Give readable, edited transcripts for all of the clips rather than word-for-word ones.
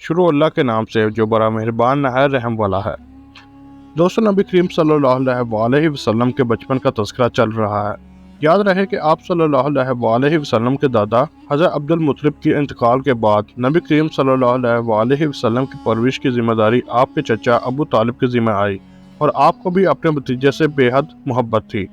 शुरू अल्लाह के नाम से जो बड़ा मेहरबान नहायत रहम वाला है। दोस्तों, नबी करीम सल्लल्लाहु अलैहि वसल्लम के बचपन का तज़किरा चल रहा है। याद रहे कि आप सल्लल्लाहु अलैहि वसल्लम के दादा हज़रत अब्दुल मुत्तलिब के इंतकाल के बाद नबी करीम सल्लल्लाहु अलैहि वसल्लम की परवरिश की जिम्मेदारी आपके चचा अबू तालिब के ज़िम्मे आई और आपको भी अपने भतीजे से बेहद मोहब्बत थी।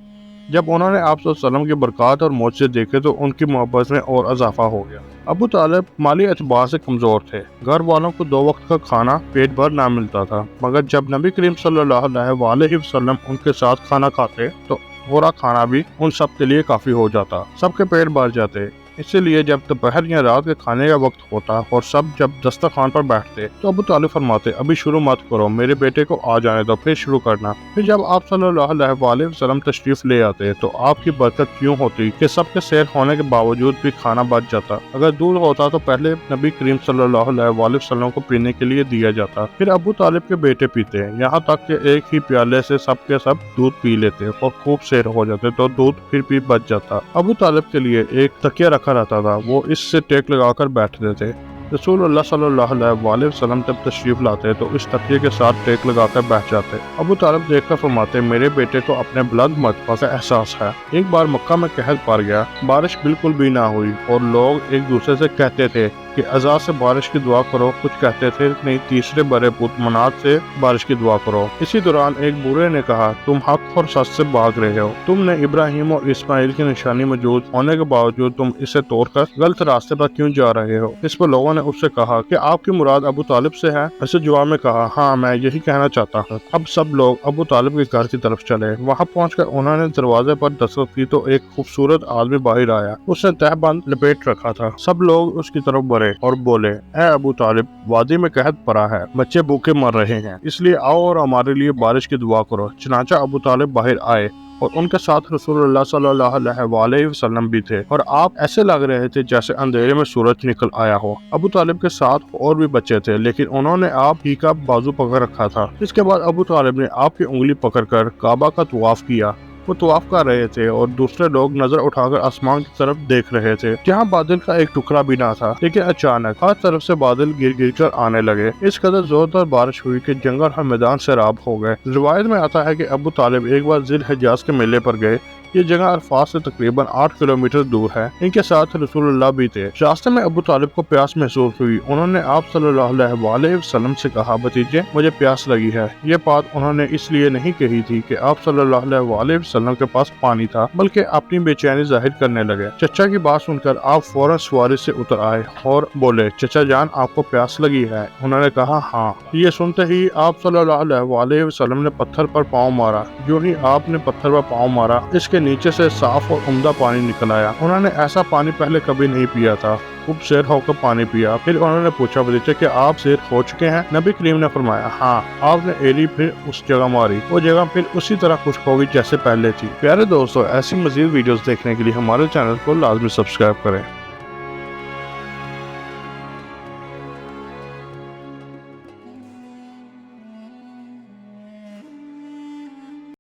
जब उन्होंने आप सल्लल्लाहु अलैहि वसल्लम की बरक़ात और मौजज़े देखे तो उनकी मोहब्बत में और इजाफा हो गया। अबू तालिब माली एतबार से कमज़ोर थे। घर वालों को 2 वक्त का खाना पेट भर ना मिलता था, मगर जब नबी करीम सल्लल्लाहु अलैहि वसल्लम उनके साथ खाना खाते तो थोड़ा खाना भी उन सब के लिए काफ़ी हो जाता, सबके पेट भर जाते। इसीलिए जब दोपहर या रात के खाने का वक्त होता और सब जब दस्तरखान पर बैठते तो अबू तालिब फरमाते, अभी शुरू मत करो, मेरे बेटे को आ जाने दो, फिर शुरू करना। फिर जब आप सल्लल्लाहु अलैहि वसल्लम तशरीफ ले आते तो आपकी बरकत यूँ होती कि सबके सैर होने के बावजूद भी खाना बच जाता। अगर दूध होता तो पहले नबी करीम सल्लल्लाहु अलैहि वसल्लम को पीने के लिए दिया जाता, फिर अबू तालिब के बेटे पीते, यहाँ तक कि एक ही प्याले से सब के सब दूध पी लेते और खूब सैर हो जाते तो दूध फिर भी बच जाता। अबू तालिब के लिए एक तकिया रखा रहता था, वो इससे टेक लगाकर बैठते थे। रसूलुल्लाह सल्लल्लाहु अलैहि वसल्लम जब तशरीफ लाते तो इस तकिए के साथ टेक लगाकर बैठ जाते। अबू तालिब देखकर फरमाते, मेरे बेटे को अपने बुलंद मर्तबा का एहसास है। एक बार मक्का में कहर पड़ गया, बारिश बिल्कुल भी ना हुई और लोग एक दूसरे से कहते थे कि अज़ा से बारिश की दुआ करो, कुछ कहते थे नहीं तीसरे बड़े पुत मनात से बारिश की दुआ करो। इसी दौरान एक बूढ़े ने कहा, तुम हक और सच से भाग रहे हो, तुमने इब्राहिम और इस्माइल की निशानी मौजूद होने के बावजूद तुम इसे तोड़कर गलत रास्ते पर क्यों जा रहे हो। इस पर लोगों ने उससे कहा कि आपकी मुराद अबू तालिब से है। ऐसे जवाब में कहा, हाँ मैं यही कहना चाहता हूँ। अब सब लोग अबू तालिब के घर की तरफ चले। वहाँ पहुँचकर उन्होंने दरवाजे पर दस्तक की तो एक खूबसूरत आदमी बाहर आया। उसने तहबंद लपेट रखा था। सब लोग उसकी तरफ बढ़े और बोले, ऐ अबू तालिब, वादी में कहत पड़ा है, बच्चे भूखे मर रहे हैं, इसलिए आओ और हमारे लिए बारिश की दुआ करो। चनाचा अबू तालिब बाहर आए और उनके साथ रसूलुल्लाह सल्लल्लाहु अलैहि वसल्लम भी थे और आप ऐसे लग रहे थे जैसे अंधेरे में सूरज निकल आया हो। अबू तालिब के साथ और भी बच्चे थे, लेकिन उन्होंने आप ही का बाजू पकड़ रखा था। इसके बाद अबू तालिब ने आपकी उंगली पकड़कर काबा का तवाफ किया। वो तवाफ कर रहे थे और दूसरे लोग नजर उठाकर आसमान की तरफ देख रहे थे, जहाँ बादल का एक टुकड़ा भी ना था। लेकिन अचानक हर तरफ से बादल गिर गिर कर आने लगे। इस कदर जोरदार बारिश हुई कि जंगल और मैदान सैराब हो गए। रिवायत में आता है कि अबू तालिब एक बार जिल हिजाज के मेले पर गए। ये जगह अरफात से तकरीबन 8 किलोमीटर दूर है। इनके साथ रसूलुल्लाह भी थे। रास्ते में अबू तालिब को प्यास महसूस हुई। उन्होंने आप सल्लल्लाहु अलैहि वसल्लम से कहा, भतीजे मुझे प्यास लगी है। ये बात उन्होंने इसलिए नहीं कही थी कि आप सल्लल्लाहु अलैहि वसल्लम के पास पानी था, बल्कि अपनी बेचैनी जाहिर करने लगे। चचा की बात सुनकर आप फौरन सवारी से उतर आए और बोले, चचा जान आपको प्यास लगी है। उन्होंने कहा, हाँ। ये सुनते ही आप सल्लल्लाहु अलैहि वसल्लम ने पत्थर पर पाँव मारा। जो ही आपने पत्थर पर पाँव मारा, इसके नीचे से साफ और उम्दा पानी निकल आया। उन्होंने ऐसा पानी पहले कभी नहीं पिया था। खूब सैर होकर पानी पिया। फिर उन्होंने पूछा, भतीजे कि आप सैर हो चुके हैं? नबी करीम ने फरमाया, हाँ। आपने एड़ी फिर उस जगह मारी, वो जगह फिर उसी तरह खुश्क हो गई जैसे पहले थी। प्यारे दोस्तों, ऐसी मजीद वीडियोस देखने के लिए हमारे चैनल को लाजमी सब्सक्राइब करें।